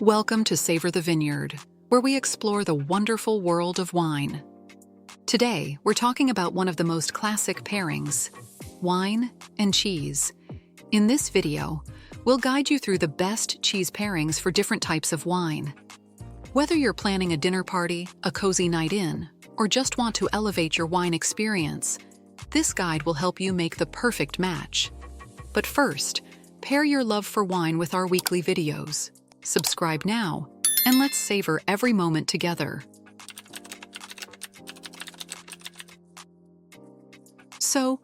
Welcome to Savor the Vineyard, where we explore the wonderful world of wine. Today, we're talking about one of the most classic pairings, wine and cheese. In this video, we'll guide you through the best cheese pairings for different types of wine. Whether you're planning a dinner party, a cozy night in, or just want to elevate your wine experience, this guide will help you make the perfect match. But first, pair your love for wine with our weekly videos. Subscribe now, and let's savor every moment together. So,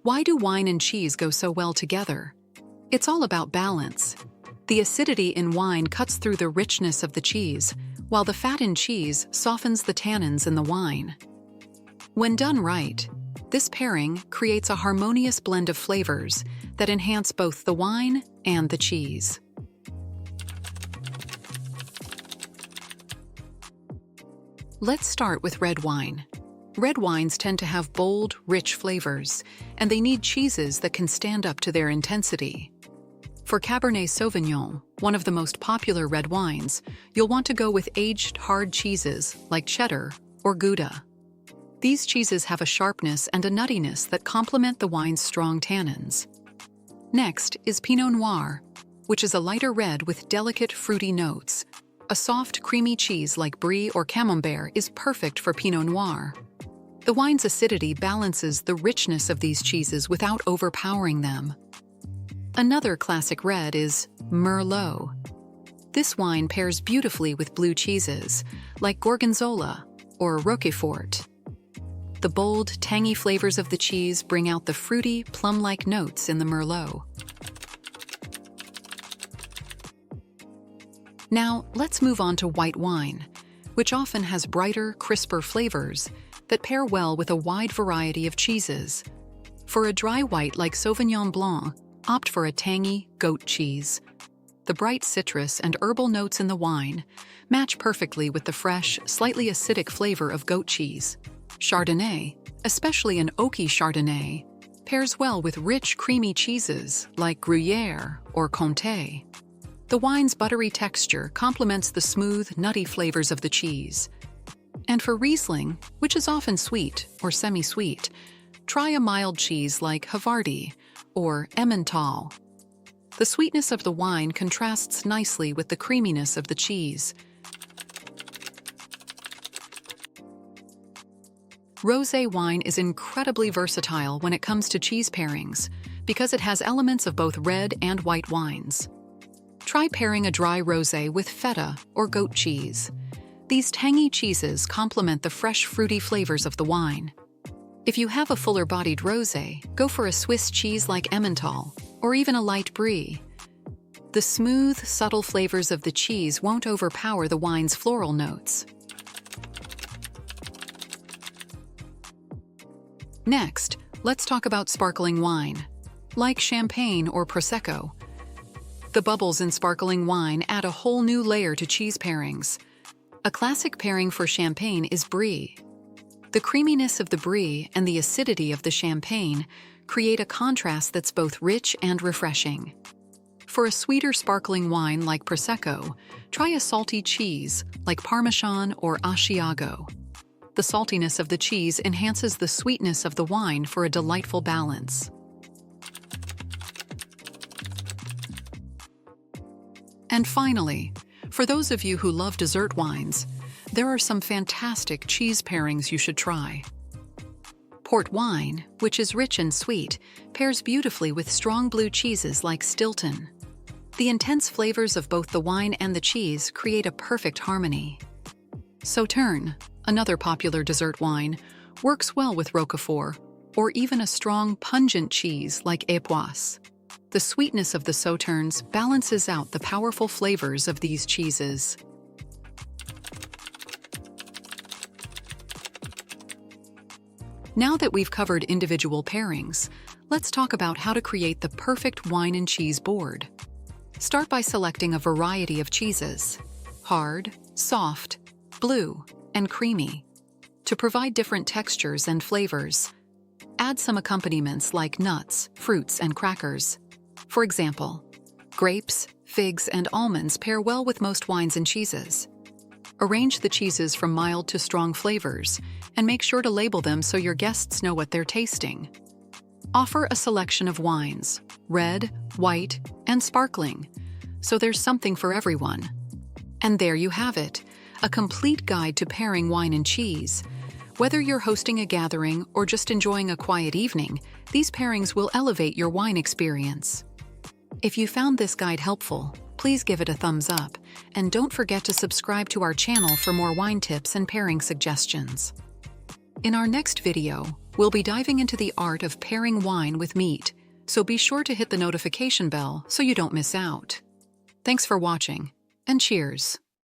why do wine and cheese go so well together? It's all about balance. The acidity in wine cuts through the richness of the cheese, while the fat in cheese softens the tannins in the wine. When done right, this pairing creates a harmonious blend of flavors that enhance both the wine and the cheese. Let's start with red wine. Red wines tend to have bold, rich flavors, and they need cheeses that can stand up to their intensity. For Cabernet Sauvignon, one of the most popular red wines, you'll want to go with aged hard cheeses like cheddar or Gouda. These cheeses have a sharpness and a nuttiness that complement the wine's strong tannins. Next is Pinot Noir, which is a lighter red with delicate fruity notes. A soft, creamy cheese like Brie or Camembert is perfect for Pinot Noir. The wine's acidity balances the richness of these cheeses without overpowering them. Another classic red is Merlot. This wine pairs beautifully with blue cheeses, like Gorgonzola or Roquefort. The bold, tangy flavors of the cheese bring out the fruity, plum-like notes in the Merlot. Now, let's move on to white wine, which often has brighter, crisper flavors that pair well with a wide variety of cheeses. For a dry white like Sauvignon Blanc, opt for a tangy goat cheese. The bright citrus and herbal notes in the wine match perfectly with the fresh, slightly acidic flavor of goat cheese. Chardonnay, especially an oaky Chardonnay, pairs well with rich, creamy cheeses like Gruyere or Comté. The wine's buttery texture complements the smooth, nutty flavors of the cheese. And for Riesling, which is often sweet or semi-sweet, try a mild cheese like Havarti or Emmental. The sweetness of the wine contrasts nicely with the creaminess of the cheese. Rosé wine is incredibly versatile when it comes to cheese pairings because it has elements of both red and white wines. Try pairing a dry rosé with feta or goat cheese. These tangy cheeses complement the fresh, fruity flavors of the wine. If you have a fuller-bodied rosé, go for a Swiss cheese like Emmental or even a light brie. The smooth, subtle flavors of the cheese won't overpower the wine's floral notes. Next, let's talk about sparkling wine, like champagne or Prosecco. The bubbles in sparkling wine add a whole new layer to cheese pairings. A classic pairing for champagne is brie. The creaminess of the brie and the acidity of the champagne create a contrast that's both rich and refreshing. For a sweeter sparkling wine like Prosecco, try a salty cheese like Parmesan or Asiago. The saltiness of the cheese enhances the sweetness of the wine for a delightful balance. And finally, for those of you who love dessert wines, there are some fantastic cheese pairings you should try. Port wine, which is rich and sweet, pairs beautifully with strong blue cheeses like Stilton. The intense flavors of both the wine and the cheese create a perfect harmony. Sauterne, another popular dessert wine, works well with Roquefort, or even a strong, pungent cheese like Époisse. The sweetness of the Sauternes balances out the powerful flavors of these cheeses. Now that we've covered individual pairings, let's talk about how to create the perfect wine and cheese board. Start by selecting a variety of cheeses: hard, soft, blue, and creamy. To provide different textures and flavors, add some accompaniments like nuts, fruits, and crackers. For example, Grapes, figs, and almonds pair well with most wines and cheeses. Arrange the cheeses from mild to strong flavors, and make sure to label them so your guests know what they're tasting. Offer a selection of wines, red, white, and sparkling, so there's something for everyone. And there you have it, a complete guide to pairing wine and cheese. Whether you're hosting a gathering or just enjoying a quiet evening, these pairings will elevate your wine experience. If you found this guide helpful, please give it a thumbs up, and don't forget to subscribe to our channel for more wine tips and pairing suggestions. In our next video, we'll be diving into the art of pairing wine with meat, so be sure to hit the notification bell so you don't miss out. Thanks for watching, and cheers!